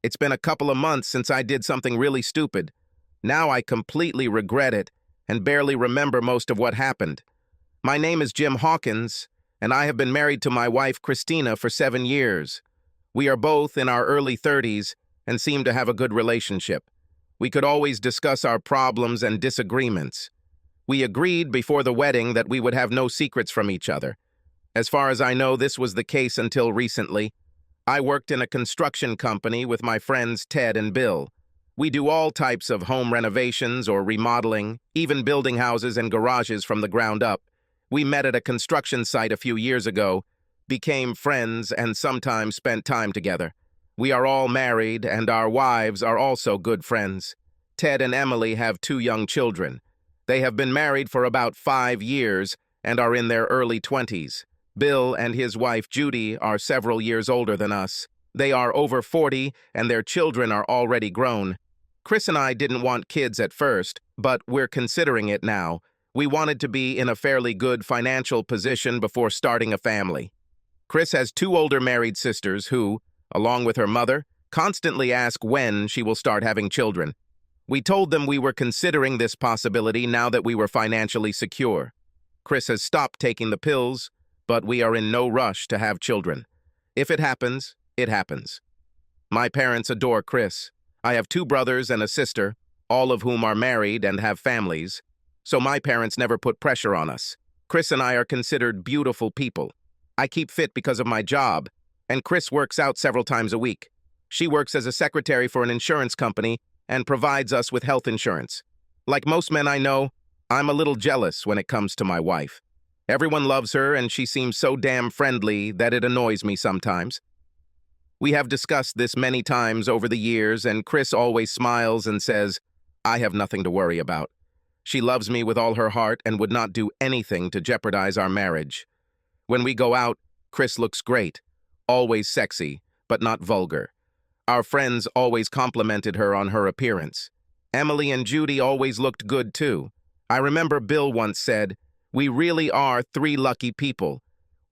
It's been a couple of months since I did something really stupid. Now I completely regret it and barely remember most of what happened. My name is Jim Hawkins, and I have been married to my wife Christina for 7 years. We are both in our early 30s and seem to have a good relationship. We could always discuss our problems and disagreements. We agreed before the wedding that we would have no secrets from each other. As far as I know, this was the case until recently. I worked in a construction company with my friends Ted and Bill. We do all types of home renovations or remodeling, even building houses and garages from the ground up. We met at a construction site a few years ago, became friends, and sometimes spent time together. We are all married, and our wives are also good friends. Ted and Emily have 2 young children. They have been married for about 5 years and are in their early 20s. Bill and his wife Judy are several years older than us. They are over 40, and their children are already grown. Chris and I didn't want kids at first, but we're considering it now. We wanted to be in a fairly good financial position before starting a family. Chris has 2 older married sisters who, along with her mother, constantly ask when she will start having children. We told them we were considering this possibility now that we were financially secure. Chris has stopped taking the pills, but we are in no rush to have children. If it happens, it happens. My parents adore Chris. I have 2 brothers and a sister, all of whom are married and have families, so my parents never put pressure on us. Chris and I are considered beautiful people. I keep fit because of my job, and Chris works out several times a week. She works as a secretary for an insurance company and provides us with health insurance. Like most men I know, I'm a little jealous when it comes to my wife. Everyone loves her, and she seems so damn friendly that it annoys me sometimes. We have discussed this many times over the years, and Chris always smiles and says, "I have nothing to worry about." She loves me with all her heart and would not do anything to jeopardize our marriage. When we go out, Chris looks great, always sexy, but not vulgar. Our friends always complimented her on her appearance. Emily and Judy always looked good too. I remember Bill once said, "We really are 3 lucky people.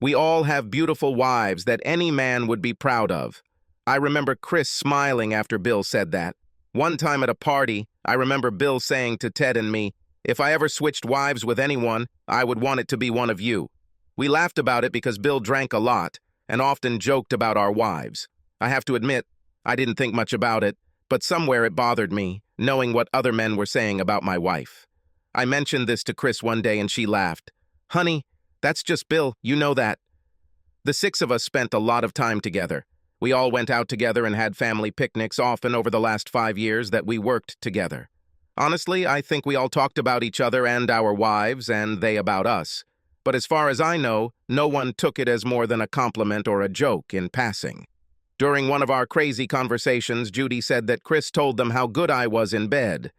We all have beautiful wives that any man would be proud of." I remember Chris smiling after Bill said that. One time at a party, I remember Bill saying to Ted and me, "If I ever switched wives with anyone, I would want it to be one of you." We laughed about it because Bill drank a lot and often joked about our wives. I have to admit, I didn't think much about it, but somewhere it bothered me, knowing what other men were saying about my wife. I mentioned this to Chris one day and she laughed. "Honey, that's just Bill, you know that." The 6 of us spent a lot of time together. We all went out together and had family picnics often over the last 5 years that we worked together. Honestly, I think we all talked about each other and our wives, and they about us. But as far as I know, no one took it as more than a compliment or a joke in passing. During one of our crazy conversations, Judy said that Chris told them how good I was in bed.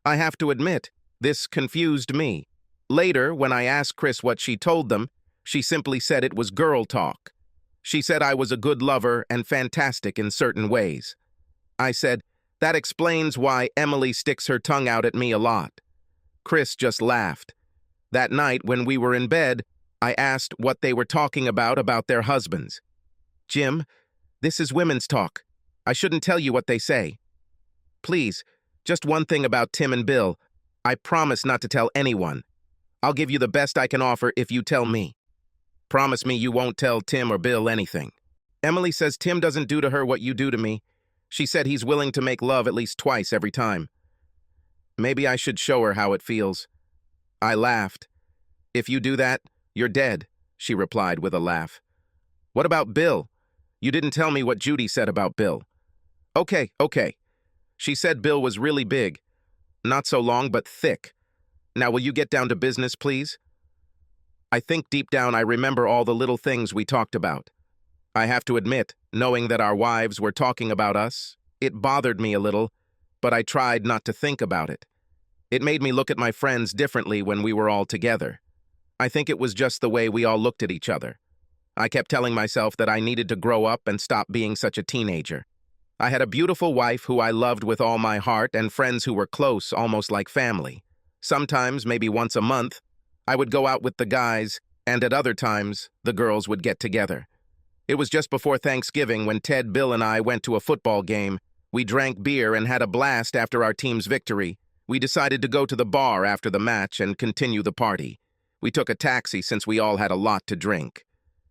I have to admit, this confused me. Later, when I asked Chris what she told them, she simply said it was girl talk. She said I was a good lover and fantastic in certain ways. I said, "That explains why Emily sticks her tongue out at me a lot." Chris just laughed. That night, when we were in bed, I asked what they were talking about their husbands. "Jim, this is women's talk. I shouldn't tell you what they say. Please, just one thing about Tim and Bill. I promise not to tell anyone. I'll give you the best I can offer if you tell me. Promise me you won't tell Tim or Bill anything." Emily says Tim doesn't do to her what you do to me. She said he's willing to make love at least twice every time. Maybe I should show her how it feels. I laughed. "If you do that, you're dead," she replied with a laugh. "What about Bill? You didn't tell me what Judy said about Bill." Okay. She said Bill was really big. Not so long, but thick. Now, will you get down to business, please? I think deep down I remember all the little things we talked about. I have to admit, knowing that our wives were talking about us, it bothered me a little, but I tried not to think about it. It made me look at my friends differently when we were all together. I think it was just the way we all looked at each other. I kept telling myself that I needed to grow up and stop being such a teenager. I had a beautiful wife who I loved with all my heart and friends who were close, almost like family. Sometimes, maybe once a month, I would go out with the guys, and at other times, the girls would get together. It was just before Thanksgiving when Ted, Bill, and I went to a football game. We drank beer and had a blast after our team's victory. We decided to go to the bar after the match and continue the party. We took a taxi since we all had a lot to drink.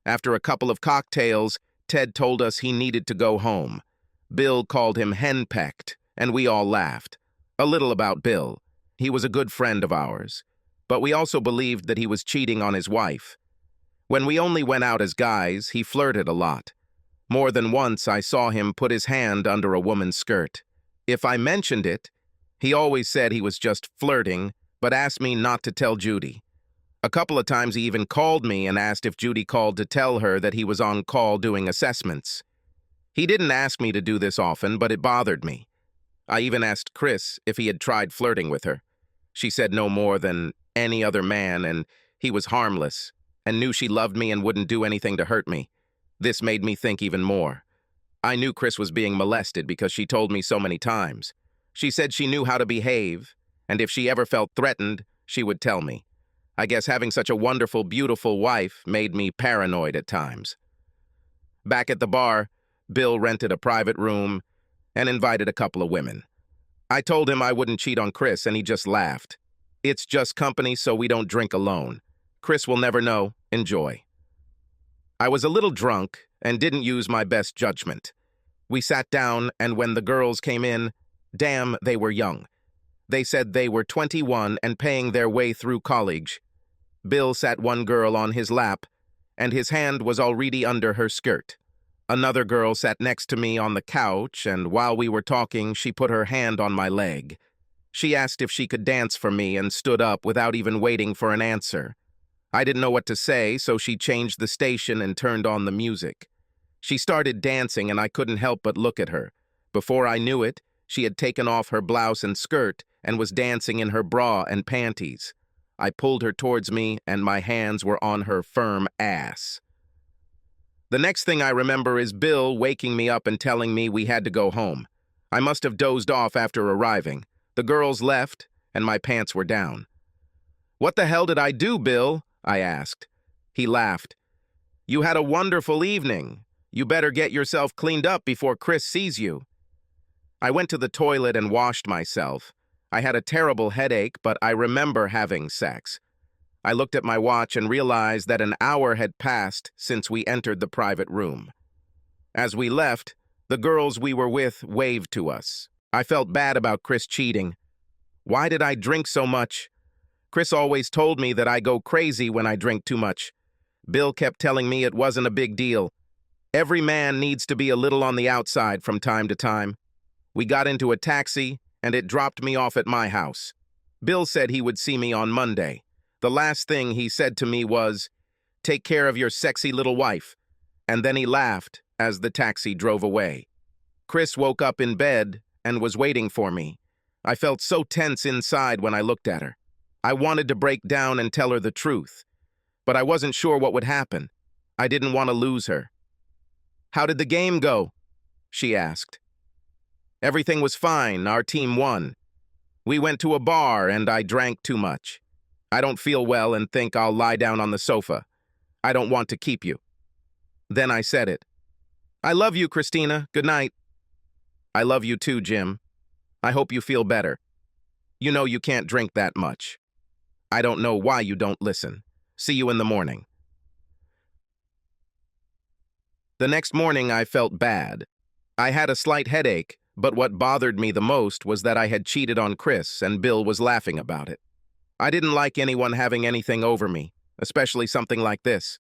After a couple of cocktails, Ted told us he needed to go home. Bill called him henpecked, and we all laughed. A little about Bill. He was a good friend of ours. But we also believed that he was cheating on his wife. When we only went out as guys, he flirted a lot. More than once, I saw him put his hand under a woman's skirt. If I mentioned it, he always said he was just flirting, but asked me not to tell Judy. A couple of times he even called me and asked if Judy called to tell her that he was on call doing assessments. He didn't ask me to do this often, but it bothered me. I even asked Chris if he had tried flirting with her. She said no more than any other man, and he was harmless, and knew she loved me and wouldn't do anything to hurt me. This made me think even more. I knew Chris was being molested because she told me so many times. She said she knew how to behave, and if she ever felt threatened, she would tell me. I guess having such a wonderful, beautiful wife made me paranoid at times. Back at the bar, Bill rented a private room and invited a couple of women. I told him I wouldn't cheat on Chris, and he just laughed. It's just company, so we don't drink alone. Chris will never know. Enjoy. I was a little drunk and didn't use my best judgment. We sat down, and when the girls came in, damn, they were young. They said they were 21 and paying their way through college. Bill sat one girl on his lap, and his hand was already under her skirt. Another girl sat next to me on the couch, and while we were talking, she put her hand on my leg. She asked if she could dance for me and stood up without even waiting for an answer. I didn't know what to say, so she changed the station and turned on the music. She started dancing, and I couldn't help but look at her. Before I knew it, she had taken off her blouse and skirt and was dancing in her bra and panties. I pulled her towards me, and my hands were on her firm ass. The next thing I remember is Bill waking me up and telling me we had to go home. I must have dozed off after arriving. The girls left, and my pants were down. "What the hell did I do, Bill?" I asked. He laughed. "You had a wonderful evening. You better get yourself cleaned up before Chris sees you." I went to the toilet and washed myself. I had a terrible headache, but I remember having sex. I looked at my watch and realized that an hour had passed since we entered the private room. As we left, the girls we were with waved to us. I felt bad about Chris cheating. Why did I drink so much? Chris always told me that I go crazy when I drink too much. Bill kept telling me it wasn't a big deal. Every man needs to be a little on the outside from time to time. We got into a taxi, and it dropped me off at my house. Bill said he would see me on Monday. The last thing he said to me was, "Take care of your sexy little wife," and then he laughed as the taxi drove away. Chris woke up in bed and was waiting for me. I felt so tense inside when I looked at her. I wanted to break down and tell her the truth, but I wasn't sure what would happen. I didn't want to lose her. "How did the game go?" she asked. "Everything was fine. Our team won. We went to a bar and I drank too much. I don't feel well and think I'll lie down on the sofa. I don't want to keep you." Then I said it. "I love you, Christina. Good night." "I love you too, Jim. I hope you feel better. You know you can't drink that much. I don't know why you don't listen. See you in the morning." The next morning I felt bad. I had a slight headache, but what bothered me the most was that I had cheated on Chris and Bill was laughing about it. I didn't like anyone having anything over me, especially something like this.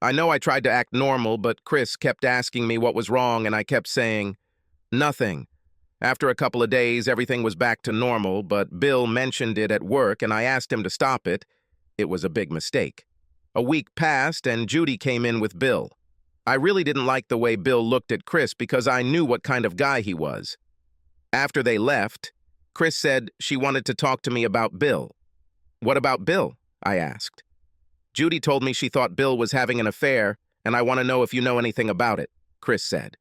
I know I tried to act normal, but Chris kept asking me what was wrong and I kept saying, "Nothing." After a couple of days, everything was back to normal, but Bill mentioned it at work and I asked him to stop it. It was a big mistake. A week passed and Judy came in with Bill. I really didn't like the way Bill looked at Chris because I knew what kind of guy he was. After they left, Chris said she wanted to talk to me about Bill. "What about Bill?" I asked. "Judy told me she thought Bill was having an affair, and I want to know if you know anything about it," Chris said.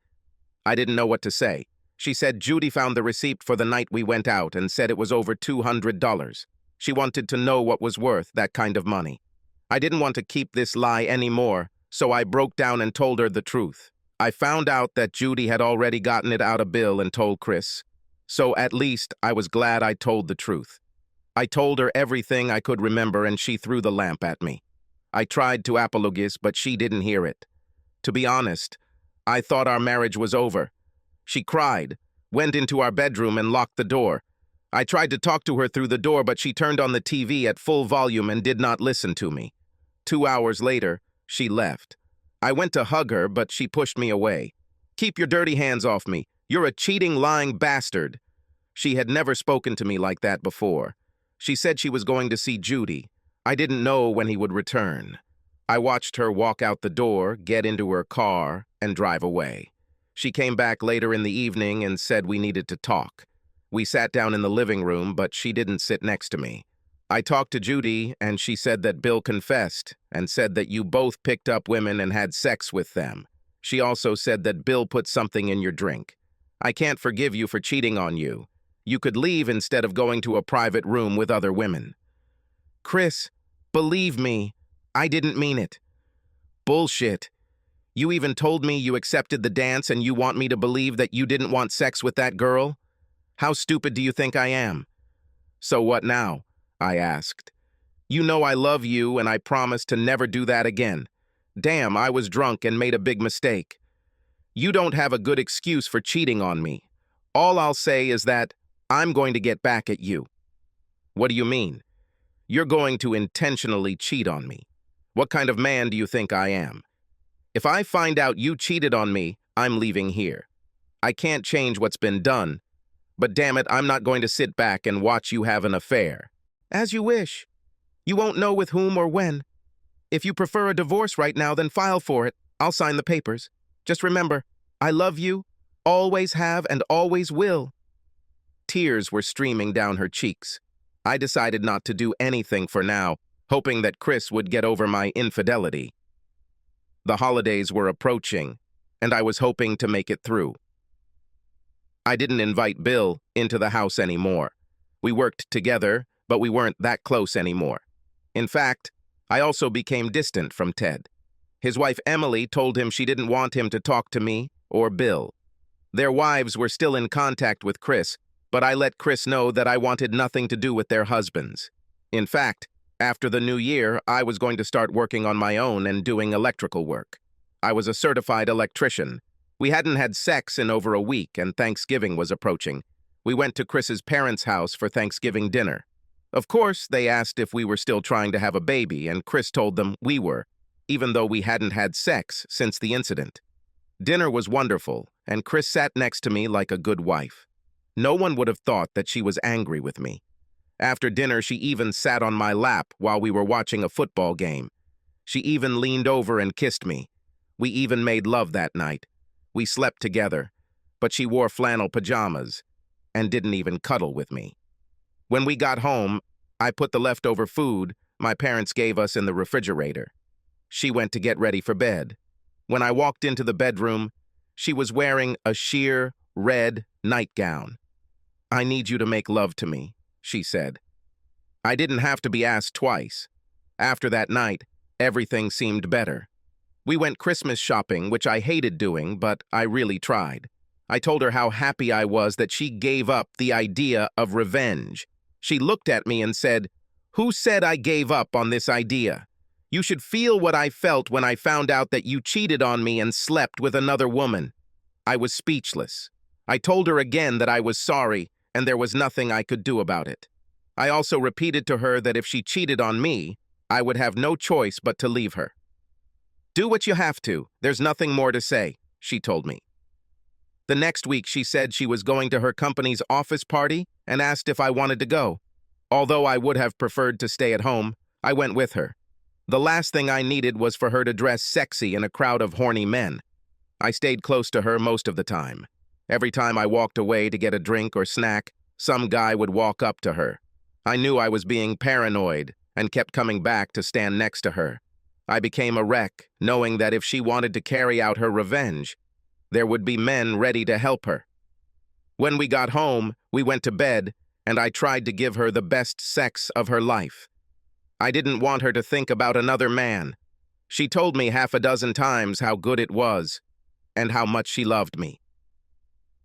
I didn't know what to say. She said Judy found the receipt for the night we went out and said it was over $200. She wanted to know what was worth that kind of money. I didn't want to keep this lie anymore, so I broke down and told her the truth. I found out that Judy had already gotten it out of Bill and told Chris. So at least I was glad I told the truth. I told her everything I could remember and she threw the lamp at me. I tried to apologize, but she didn't hear it. To be honest, I thought our marriage was over. She cried, went into our bedroom and locked the door. I tried to talk to her through the door, but she turned on the TV at full volume and did not listen to me. 2 hours later, she left. I went to hug her, but she pushed me away. "Keep your dirty hands off me. You're a cheating, lying bastard." She had never spoken to me like that before. She said she was going to see Judy. I didn't know when he would return. I watched her walk out the door, get into her car, and drive away. She came back later in the evening and said we needed to talk. We sat down in the living room, but she didn't sit next to me. I talked to Judy, and she said that Bill confessed and said that you both picked up women and had sex with them. She also said that Bill put something in your drink. "I can't forgive you for cheating on you. You could leave instead of going to a private room with other women." "Chris, believe me, I didn't mean it." "Bullshit. You even told me you accepted the dance and you want me to believe that you didn't want sex with that girl? How stupid do you think I am?" "So what now?" I asked. "You know I love you and I promise to never do that again. Damn, I was drunk and made a big mistake. You don't have a good excuse for cheating on me. All I'll say is that I'm going to get back at you." "What do you mean? You're going to intentionally cheat on me? What kind of man do you think I am? If I find out you cheated on me, I'm leaving here. I can't change what's been done, but damn it, I'm not going to sit back and watch you have an affair." "As you wish. You won't know with whom or when. If you prefer a divorce right now, then file for it. I'll sign the papers. Just remember, I love you, always have and always will." Tears were streaming down her cheeks. I decided not to do anything for now, hoping that Chris would get over my infidelity. The holidays were approaching, and I was hoping to make it through. I didn't invite Bill into the house anymore. We worked together, but we weren't that close anymore. In fact, I also became distant from Ted. His wife Emily told him she didn't want him to talk to me or Bill. Their wives were still in contact with Chris, but I let Chris know that I wanted nothing to do with their husbands. In fact, after the new year, I was going to start working on my own and doing electrical work. I was a certified electrician. We hadn't had sex in over a week, and Thanksgiving was approaching. We went to Chris's parents' house for Thanksgiving dinner. Of course, they asked if we were still trying to have a baby, and Chris told them we were, even though we hadn't had sex since the incident. Dinner was wonderful, and Chris sat next to me like a good wife. No one would have thought that she was angry with me. After dinner, she even sat on my lap while we were watching a football game. She even leaned over and kissed me. We even made love that night. We slept together, but she wore flannel pajamas and didn't even cuddle with me. When we got home, I put the leftover food my parents gave us in the refrigerator. She went to get ready for bed. When I walked into the bedroom, she was wearing a sheer red nightgown. "I need you to make love to me," she said. I didn't have to be asked twice. After that night, everything seemed better. We went Christmas shopping, which I hated doing, but I really tried. I told her how happy I was that she gave up the idea of revenge. She looked at me and said, "Who said I gave up on this idea? You should feel what I felt when I found out that you cheated on me and slept with another woman." I was speechless. I told her again that I was sorry and there was nothing I could do about it. I also repeated to her that if she cheated on me, I would have no choice but to leave her. "Do what you have to. There's nothing more to say," she told me. The next week, she said she was going to her company's office party and asked if I wanted to go. Although I would have preferred to stay at home, I went with her. The last thing I needed was for her to dress sexy in a crowd of horny men. I stayed close to her most of the time. Every time I walked away to get a drink or snack, some guy would walk up to her. I knew I was being paranoid and kept coming back to stand next to her. I became a wreck, knowing that if she wanted to carry out her revenge, there would be men ready to help her. When we got home, we went to bed, and I tried to give her the best sex of her life. I didn't want her to think about another man. She told me half a dozen times how good it was. and how much she loved me.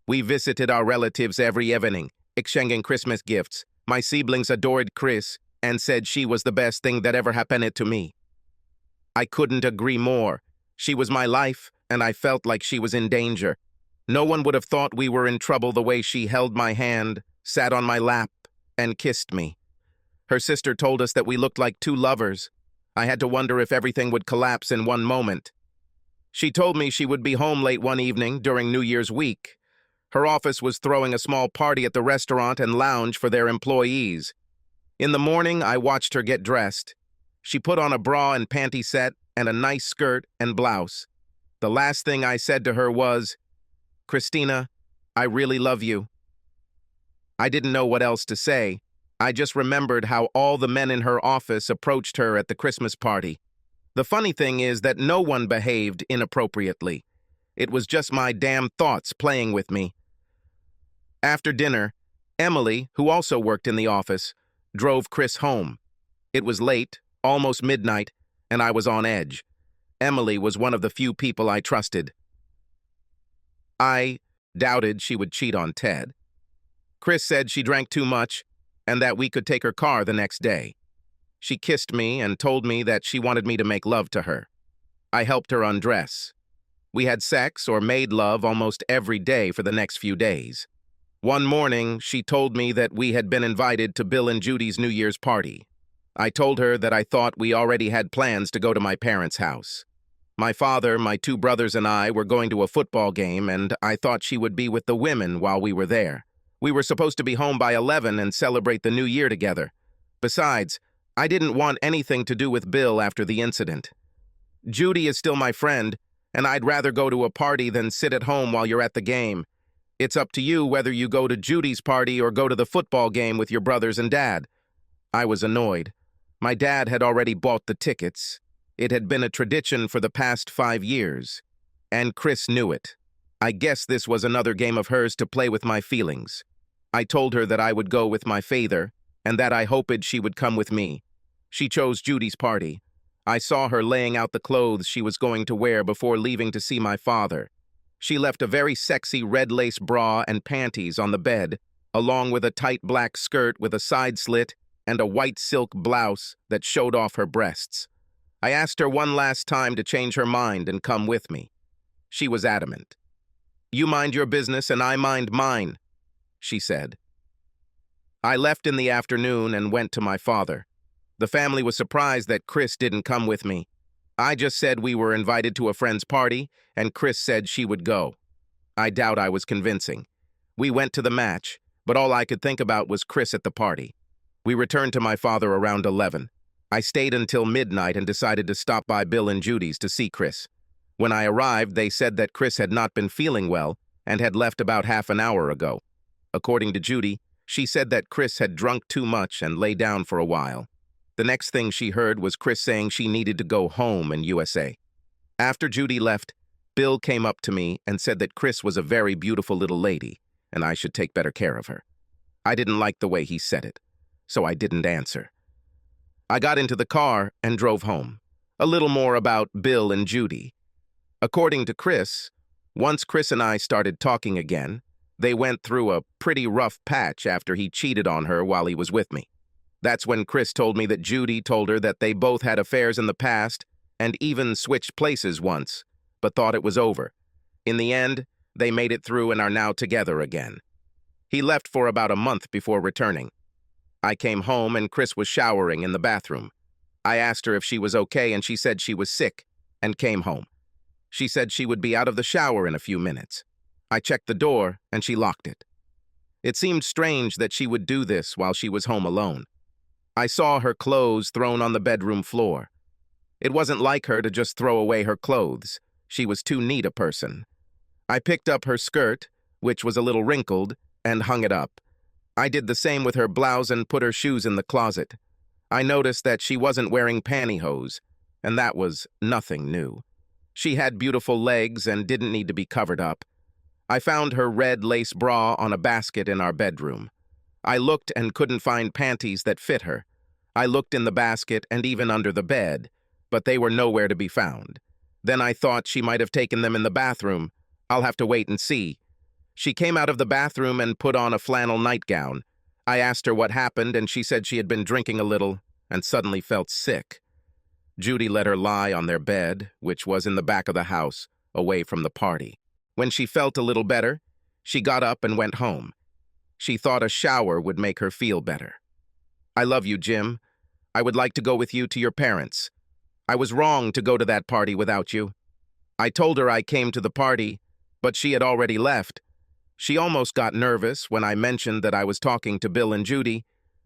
We visited our relatives every evening, exchanging Christmas gifts. My siblings adored Chris and said she was the best thing that ever happened to me. I couldn't agree more. She was my life, and I felt like she was in danger. No one would have thought we were in trouble the way she held my hand, sat on my lap, and kissed me. Her sister told us that we looked like two lovers. I had to wonder if everything would collapse in one moment. She told me she would be home late one evening during New Year's week. Her office was throwing a small party at the restaurant and lounge for their employees. In the morning, I watched her get dressed. She put on a bra and panty set and a nice skirt and blouse. The last thing I said to her was, "Christina, I really love you." I didn't know what else to say. I just remembered how all the men in her office approached her at the Christmas party. The funny thing is that no one behaved inappropriately. It was just my damn thoughts playing with me. After dinner, Emily, who also worked in the office, drove Chris home. It was late, almost midnight, and I was on edge. Emily was one of the few people I trusted. I doubted she would cheat on Ted. Chris said she drank too much and that we could take her car the next day. She kissed me and told me that she wanted me to make love to her. I helped her undress. We had sex or made love almost every day for the next few days. One morning, she told me that we had been invited to Bill and Judy's New Year's party. I told her that I thought we already had plans to go to my parents' house. My father, my two brothers, and I were going to a football game, and I thought she would be with the women while we were there. We were supposed to be home by 11 and celebrate the new year together. Besides, I didn't want anything to do with Bill after the incident. Judy is still my friend, and I'd rather go to a party than sit at home while you're at the game. It's up to you whether you go to Judy's party or go to the football game with your brothers and dad. I was annoyed. My dad had already bought the tickets. It had been a tradition for the past 5 years. And Chris knew it. I guess this was another game of hers to play with my feelings. I told her that I would go with my father, and that I hoped she would come with me. She chose Judy's party. I saw her laying out the clothes she was going to wear before leaving to see my father. She left a very sexy red lace bra and panties on the bed, along with a tight black skirt with a side slit and a white silk blouse that showed off her breasts. I asked her one last time to change her mind and come with me. She was adamant. "You mind your business and I mind mine," she said. I left in the afternoon and went to my father. The family was surprised that Chris didn't come with me. I just said we were invited to a friend's party, and Chris said she would go. I doubt I was convincing. We went to the match, but all I could think about was Chris at the party. We returned to my father around 11. I stayed until midnight and decided to stop by Bill and Judy's to see Chris. When I arrived, they said that Chris had not been feeling well and had left about half an hour ago. According to Judy, she said that Chris had drunk too much and lay down for a while. The next thing she heard was Chris saying she needed to go home in USA. After Judy left, Bill came up to me and said that Chris was a very beautiful little lady and I should take better care of her. I didn't like the way he said it, so I didn't answer. I got into the car and drove home. A little more about Bill and Judy. According to Chris, once Chris and I started talking again, they went through a pretty rough patch after he cheated on her while he was with me. That's when Chris told me that Judy told her that they both had affairs in the past and even switched places once, but thought it was over. In the end, they made it through and are now together again. He left for about a month before returning. I came home and Chris was showering in the bathroom. I asked her if she was okay and she said she was sick and came home. She said she would be out of the shower in a few minutes. I checked the door and she locked it. It seemed strange that she would do this while she was home alone. I saw her clothes thrown on the bedroom floor. It wasn't like her to just throw away her clothes. She was too neat a person. I picked up her skirt, which was a little wrinkled, and hung it up. I did the same with her blouse and put her shoes in the closet. I noticed that she wasn't wearing pantyhose, and that was nothing new. She had beautiful legs and didn't need to be covered up. I found her red lace bra on a basket in our bedroom. I looked and couldn't find panties that fit her. I looked in the basket and even under the bed, but they were nowhere to be found. Then I thought she might have taken them in the bathroom, I'll have to wait and see. She came out of the bathroom and put on a flannel nightgown. I asked her what happened, and she said she had been drinking a little and suddenly felt sick. Judy let her lie on their bed, which was in the back of the house, away from the party. When she felt a little better, she got up and went home. She thought a shower would make her feel better. I love you, Jim. I would like to go with you to your parents. I was wrong to go to that party without you. I told her I came to the party, but she had already left. She almost got nervous when I mentioned that I was talking to Bill and Judy.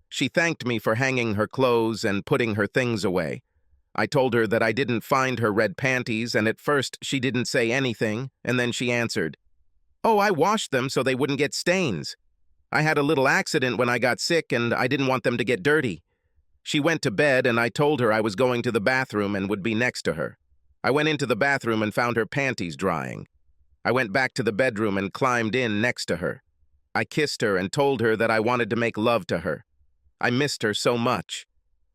She thanked me for hanging her clothes and putting her things away. I told her that I didn't find her red panties, and at first she didn't say anything, and then she answered, "Oh, I washed them so they wouldn't get stains. I had a little accident when I got sick, and I didn't want them to get dirty." She went to bed, and I told her I was going to the bathroom and would be next to her. I went into the bathroom and found her panties drying. I went back to the bedroom and climbed in next to her. I kissed her and told her that I wanted to make love to her. I missed her so much.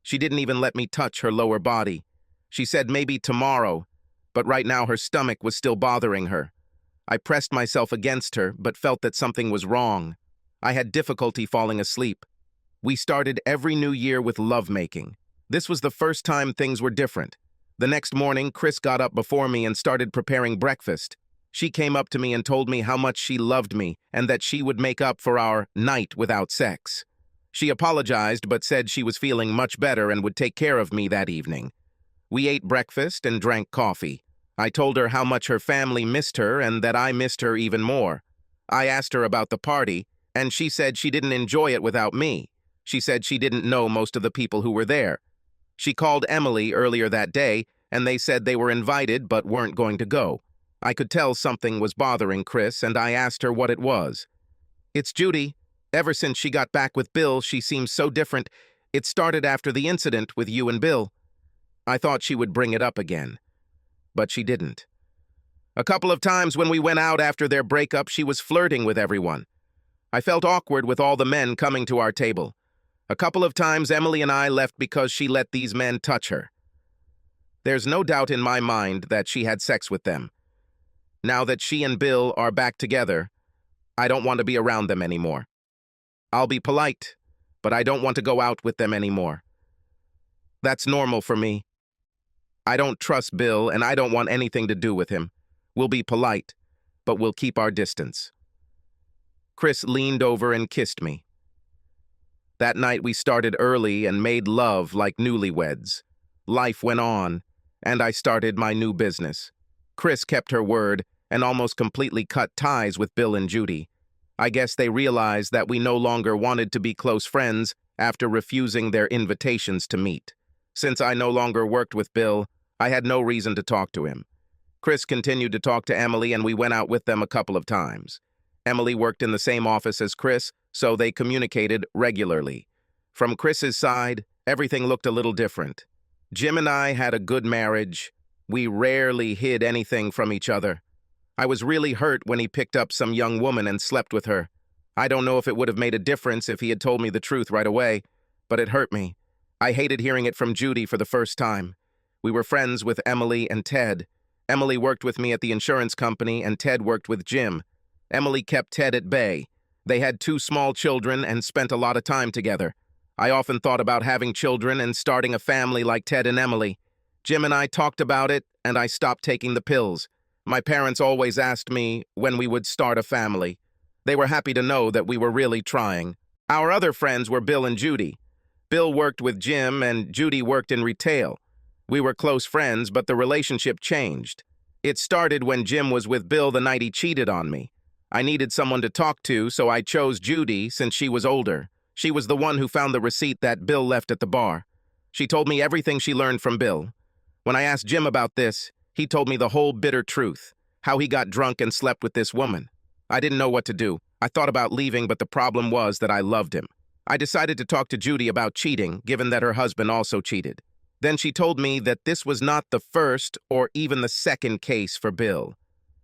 She didn't even let me touch her lower body. She said maybe tomorrow, but right now her stomach was still bothering her. I pressed myself against her, but felt that something was wrong. I had difficulty falling asleep. We started every new year with lovemaking. This was the first time things were different. The next morning, Chris got up before me and started preparing breakfast. She came up to me and told me how much she loved me and that she would make up for our night without sex. She apologized but said she was feeling much better and would take care of me that evening. We ate breakfast and drank coffee. I told her how much her family missed her and that I missed her even more. I asked her about the party, and she said she didn't enjoy it without me. She said she didn't know most of the people who were there. She called Emily earlier that day, and they said they were invited but weren't going to go. I could tell something was bothering Chris, and I asked her what it was. "It's Judy. Ever since she got back with Bill, she seems so different. It started after the incident with you and Bill." I thought she would bring it up again, but she didn't. A couple of times when we went out after their breakup, she was flirting with everyone. I felt awkward with all the men coming to our table. A couple of times Emily and I left because she let these men touch her. There's no doubt in my mind that she had sex with them. Now that she and Bill are back together, I don't want to be around them anymore. I'll be polite, but I don't want to go out with them anymore. That's normal for me. I don't trust Bill, and I don't want anything to do with him. We'll be polite, but we'll keep our distance. Chris leaned over and kissed me. That night we started early and made love like newlyweds. Life went on, and I started my new business. Chris kept her word and almost completely cut ties with Bill and Judy. I guess they realized that we no longer wanted to be close friends after refusing their invitations to meet. Since I no longer worked with Bill, I had no reason to talk to him. Chris continued to talk to Emily, and we went out with them a couple of times. Emily worked in the same office as Chris, so they communicated regularly. From Chris's side, everything looked a little different. Jim and I had a good marriage. We rarely hid anything from each other. I was really hurt when he picked up some young woman and slept with her. I don't know if it would have made a difference if he had told me the truth right away, but it hurt me. I hated hearing it from Judy for the first time. We were friends with Emily and Ted. Emily worked with me at the insurance company, and Ted worked with Jim. Emily kept Ted at bay. They had 2 small children and spent a lot of time together. I often thought about having children and starting a family like Ted and Emily. Jim and I talked about it, and I stopped taking the pills. My parents always asked me when we would start a family. They were happy to know that we were really trying. Our other friends were Bill and Judy. Bill worked with Jim, and Judy worked in retail. We were close friends, but the relationship changed. It started when Jim was with Bill the night he cheated on me. I needed someone to talk to, so I chose Judy since she was older. She was the one who found the receipt that Bill left at the bar. She told me everything she learned from Bill. When I asked Jim about this, he told me the whole bitter truth, how he got drunk and slept with this woman. I didn't know what to do. I thought about leaving, but the problem was that I loved him. I decided to talk to Judy about cheating, given that her husband also cheated. Then she told me that this was not the first or even the second case for Bill.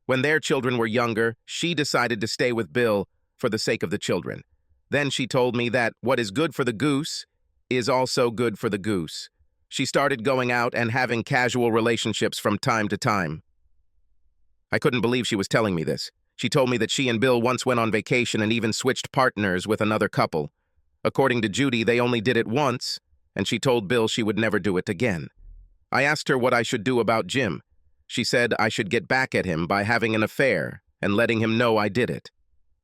When their children were younger, she decided to stay with Bill for the sake of the children. Then she told me that what is good for the goose is also good for the goose. She started going out and having casual relationships from time to time. I couldn't believe she was telling me this. She told me that she and Bill once went on vacation and even switched partners with another couple. According to Judy, they only did it once, and she told Bill she would never do it again. I asked her what I should do about Jim. She said I should get back at him by having an affair and letting him know I did it.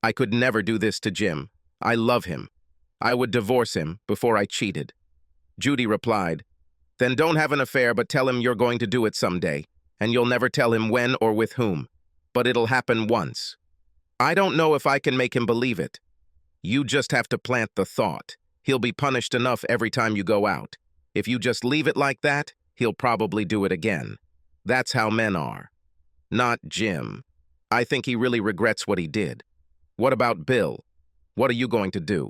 I could never do this to Jim. I love him. I would divorce him before I cheated. Judy replied, "Then don't have an affair, but tell him you're going to do it someday, and you'll never tell him when or with whom. But it'll happen once." I don't know if I can make him believe it. You just have to plant the thought. He'll be punished enough every time you go out. If you just leave it like that, he'll probably do it again. That's how men are. Not Jim. I think he really regrets what he did. What about Bill? What are you going to do?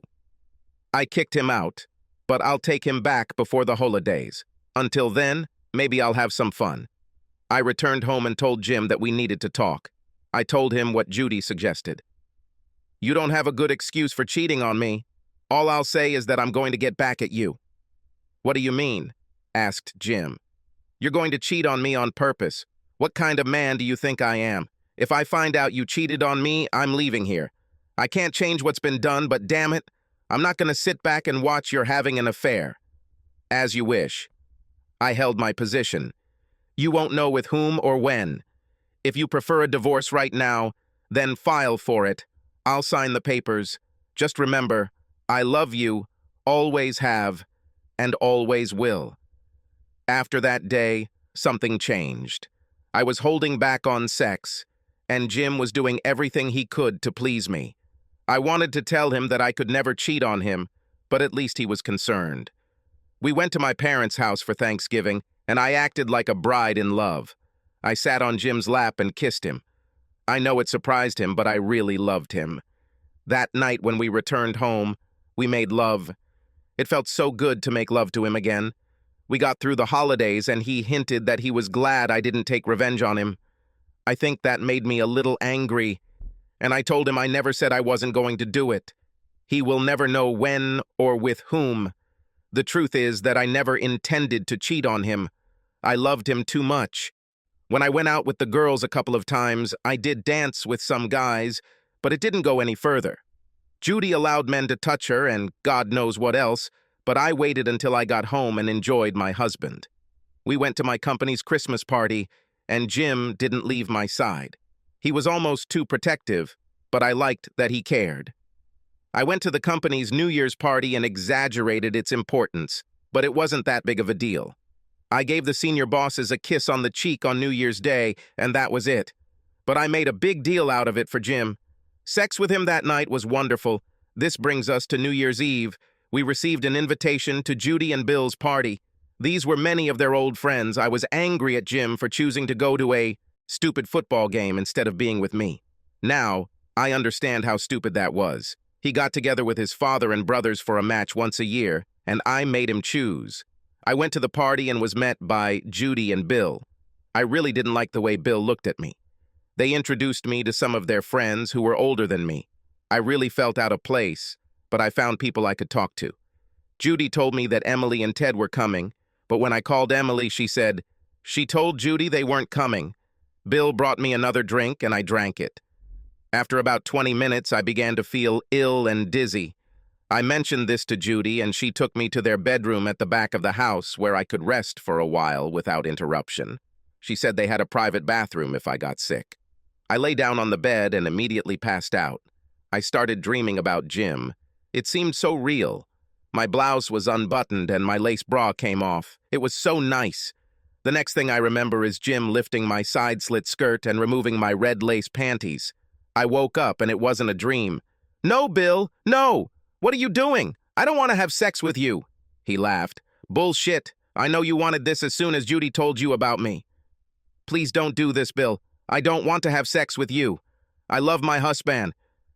I kicked him out, but I'll take him back before the holidays. Until then, maybe I'll have some fun. I returned home and told Jim that we needed to talk. I told him what Judy suggested. You don't have a good excuse for cheating on me. All I'll say is that I'm going to get back at you. What do you mean? Asked Jim. You're going to cheat on me on purpose. What kind of man do you think I am? If I find out you cheated on me, I'm leaving here. I can't change what's been done, but damn it, I'm not going to sit back and watch you're having an affair. As you wish. I held my position. You won't know with whom or when. If you prefer a divorce right now, then file for it. I'll sign the papers. Just remember, I love you, always have, and always will. After that day, something changed. I was holding back on sex, and Jim was doing everything he could to please me. I wanted to tell him that I could never cheat on him, but at least he was concerned. We went to my parents' house for Thanksgiving, and I acted like a bride in love. I sat on Jim's lap and kissed him. I know it surprised him, but I really loved him. That night when we returned home, we made love. It felt so good to make love to him again. We got through the holidays, and he hinted that he was glad I didn't take revenge on him. I think that made me a little angry, and I told him I never said I wasn't going to do it. He will never know when or with whom. The truth is that I never intended to cheat on him. I loved him too much. When I went out with the girls a couple of times, I did dance with some guys, but it didn't go any further. Judy allowed men to touch her and God knows what else, but I waited until I got home and enjoyed my husband. We went to my company's Christmas party, and Jim didn't leave my side. He was almost too protective, but I liked that he cared. I went to the company's New Year's party and exaggerated its importance, but it wasn't that big of a deal. I gave the senior bosses a kiss on the cheek on New Year's Day, and that was it. But I made a big deal out of it for Jim. Sex with him that night was wonderful. This brings us to New Year's Eve. We received an invitation to Judy and Bill's party. These were many of their old friends. I was angry at Jim for choosing to go to a stupid football game instead of being with me. Now, I understand how stupid that was. He got together with his father and brothers for a match once a year, and I made him choose. I went to the party and was met by Judy and Bill. I really didn't like the way Bill looked at me. They introduced me to some of their friends who were older than me. I really felt out of place, but I found people I could talk to. Judy told me that Emily and Ted were coming, but when I called Emily, she said, she told Judy they weren't coming. Bill brought me another drink, and I drank it. After about 20 minutes, I began to feel ill and dizzy. I mentioned this to Judy, and she took me to their bedroom at the back of the house where I could rest for a while without interruption. She said they had a private bathroom if I got sick. I lay down on the bed and immediately passed out. I started dreaming about Jim. It seemed so real. My blouse was unbuttoned and my lace bra came off. It was so nice. The next thing I remember is Jim lifting my side-slit skirt and removing my red lace panties. I woke up and it wasn't a dream. "No, Bill, no! What are you doing? I don't want to have sex with you." He laughed. "Bullshit. I know you wanted this as soon as Judy told you about me." "Please don't do this, Bill. I don't want to have sex with you. I love my husband.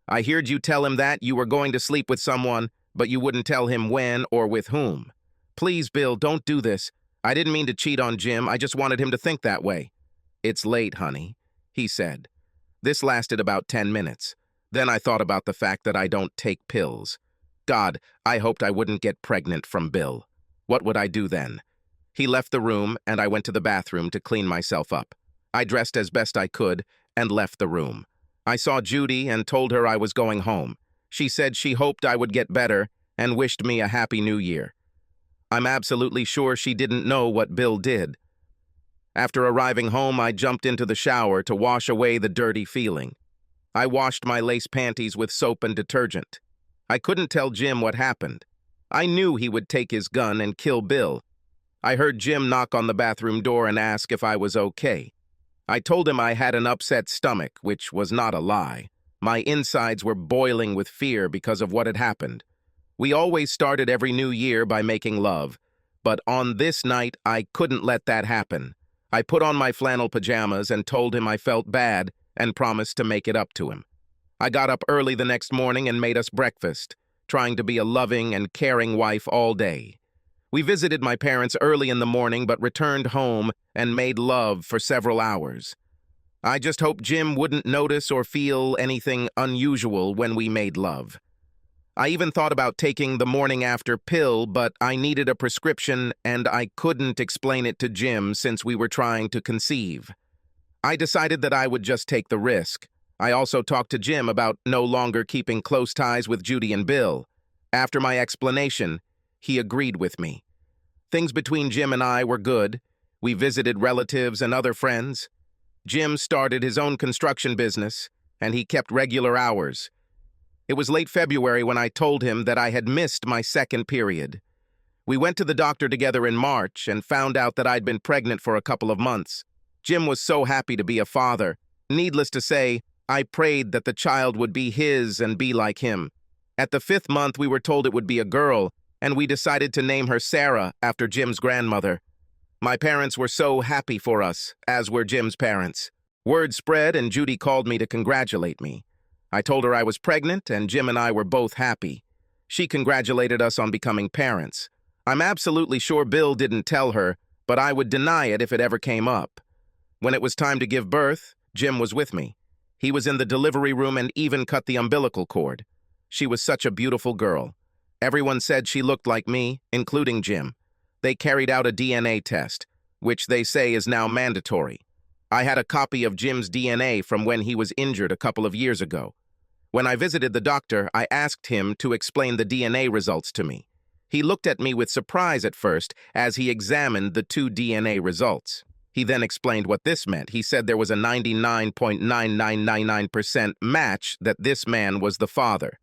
I heard you tell him that you were going to sleep with someone, but you wouldn't tell him when or with whom. Please, Bill, don't do this. I didn't mean to cheat on Jim. I just wanted him to think that way." "It's late, honey," he said. This lasted about 10 minutes. Then I thought about the fact that I don't take pills. God, I hoped I wouldn't get pregnant from Bill. What would I do then? He left the room, and I went to the bathroom to clean myself up. I dressed as best I could, and left the room. I saw Judy and told her I was going home. She said she hoped I would get better and wished me a happy new year. I'm absolutely sure she didn't know what Bill did. After arriving home, I jumped into the shower to wash away the dirty feeling. I washed my lace panties with soap and detergent. I couldn't tell Jim what happened. I knew he would take his gun and kill Bill. I heard Jim knock on the bathroom door and ask if I was okay. I told him I had an upset stomach, which was not a lie. My insides were boiling with fear because of what had happened. We always started every new year by making love, but on this night, I couldn't let that happen. I put on my flannel pajamas and told him I felt bad and promised to make it up to him. I got up early the next morning and made us breakfast, trying to be a loving and caring wife all day. We visited my parents early in the morning but returned home and made love for several hours. I just hoped Jim wouldn't notice or feel anything unusual when we made love. I even thought about taking the morning after pill, but I needed a prescription and I couldn't explain it to Jim since we were trying to conceive. I decided that I would just take the risk. I also talked to Jim about no longer keeping close ties with Judy and Bill. After my explanation, he agreed with me. Things between Jim and I were good. We visited relatives and other friends. Jim started his own construction business, and he kept regular hours. It was late February when I told him that I had missed my second period. We went to the doctor together in March and found out that I'd been pregnant for a couple of months. Jim was so happy to be a father. Needless to say, I prayed that the child would be his and be like him. At the 5th month, we were told it would be a girl, and we decided to name her Sarah after Jim's grandmother. My parents were so happy for us, as were Jim's parents. Word spread and Judy called me to congratulate me. I told her I was pregnant and Jim and I were both happy. She congratulated us on becoming parents. I'm absolutely sure Bill didn't tell her, but I would deny it if it ever came up. When it was time to give birth, Jim was with me. He was in the delivery room and even cut the umbilical cord. She was such a beautiful girl. Everyone said she looked like me, including Jim. They carried out a DNA test, which they say is now mandatory. I had a copy of Jim's DNA from when he was injured a couple of years ago. When I visited the doctor, I asked him to explain the DNA results to me. He looked at me with surprise at first as he examined the 2 DNA results. He then explained what this meant. He said there was a 99.9999% match that this man was the father.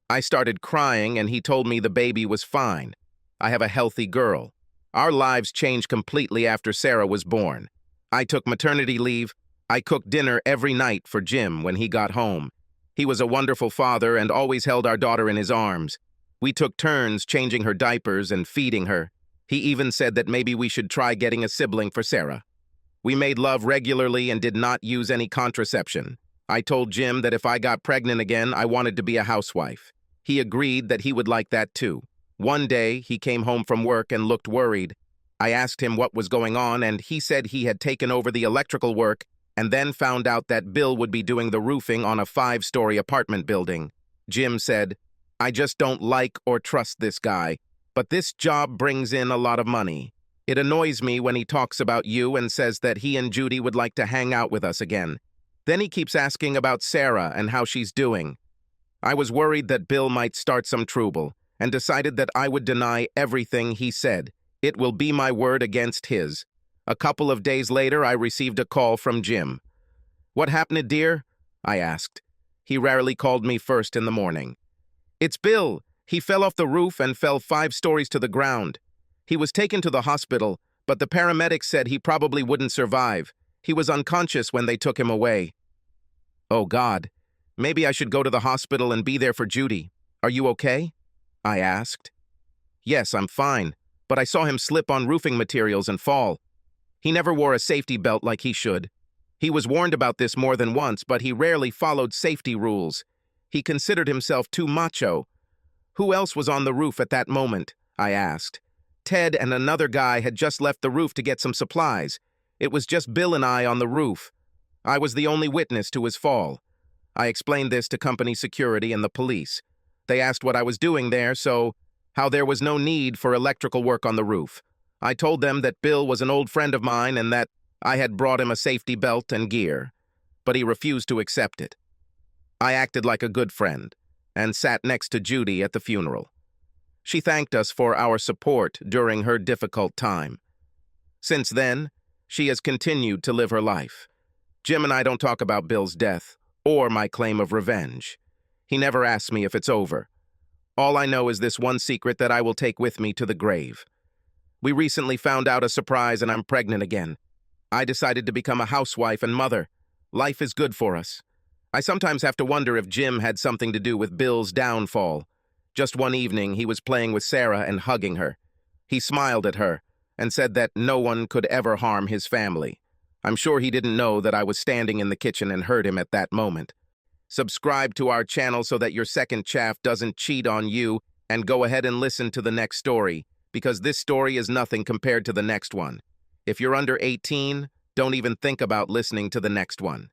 I started crying and he told me the baby was fine. I have a healthy girl. Our lives changed completely after Sarah was born. I took maternity leave. I cooked dinner every night for Jim when he got home. He was a wonderful father and always held our daughter in his arms. We took turns changing her diapers and feeding her. He even said that maybe we should try getting a sibling for Sarah. We made love regularly and did not use any contraception. I told Jim that if I got pregnant again, I wanted to be a housewife. He agreed that he would like that too. One day, he came home from work and looked worried. I asked him what was going on, and he said he had taken over the electrical work and then found out that Bill would be doing the roofing on a 5-story apartment building. Jim said, "I just don't like or trust this guy, but this job brings in a lot of money. It annoys me when he talks about you and says that he and Judy would like to hang out with us again. Then he keeps asking about Sarah and how she's doing." I was worried that Bill might start some trouble and decided that I would deny everything he said. It will be my word against his. A couple of days later, I received a call from Jim. "What happened, dear?" I asked. He rarely called me first in the morning. "It's Bill. He fell off the roof and fell 5 stories to the ground. He was taken to the hospital, but the paramedics said he probably wouldn't survive. He was unconscious when they took him away." "Oh, God. Maybe I should go to the hospital and be there for Judy. Are you okay?" I asked. "Yes, I'm fine, but I saw him slip on roofing materials and fall. He never wore a safety belt like he should. He was warned about this more than once, but he rarely followed safety rules. He considered himself too macho." "Who else was on the roof at that moment?" I asked. "Ted and another guy had just left the roof to get some supplies. It was just Bill and I on the roof. I was the only witness to his fall." I explained this to company security and the police. They asked what I was doing there, how there was no need for electrical work on the roof. I told them that Bill was an old friend of mine and that I had brought him a safety belt and gear. but he refused to accept it. I acted like a good friend and sat next to Judy at the funeral. She thanked us for our support during her difficult time. Since then, she has continued to live her life. Jim and I don't talk about Bill's death or my claim of revenge. He never asks me if it's over. All I know is this one secret that I will take with me to the grave. We recently found out a surprise and I'm pregnant again. I decided to become a housewife and mother. Life is good for us. I sometimes have to wonder if Jim had something to do with Bill's downfall. Just one evening, he was playing with Sarah and hugging her. He smiled at her and said that no one could ever harm his family. I'm sure he didn't know that I was standing in the kitchen and heard him at that moment. Subscribe to our channel so that your second chaff doesn't cheat on you, and go ahead and listen to the next story, because this story is nothing compared to the next one. If you're under 18, don't even think about listening to the next one.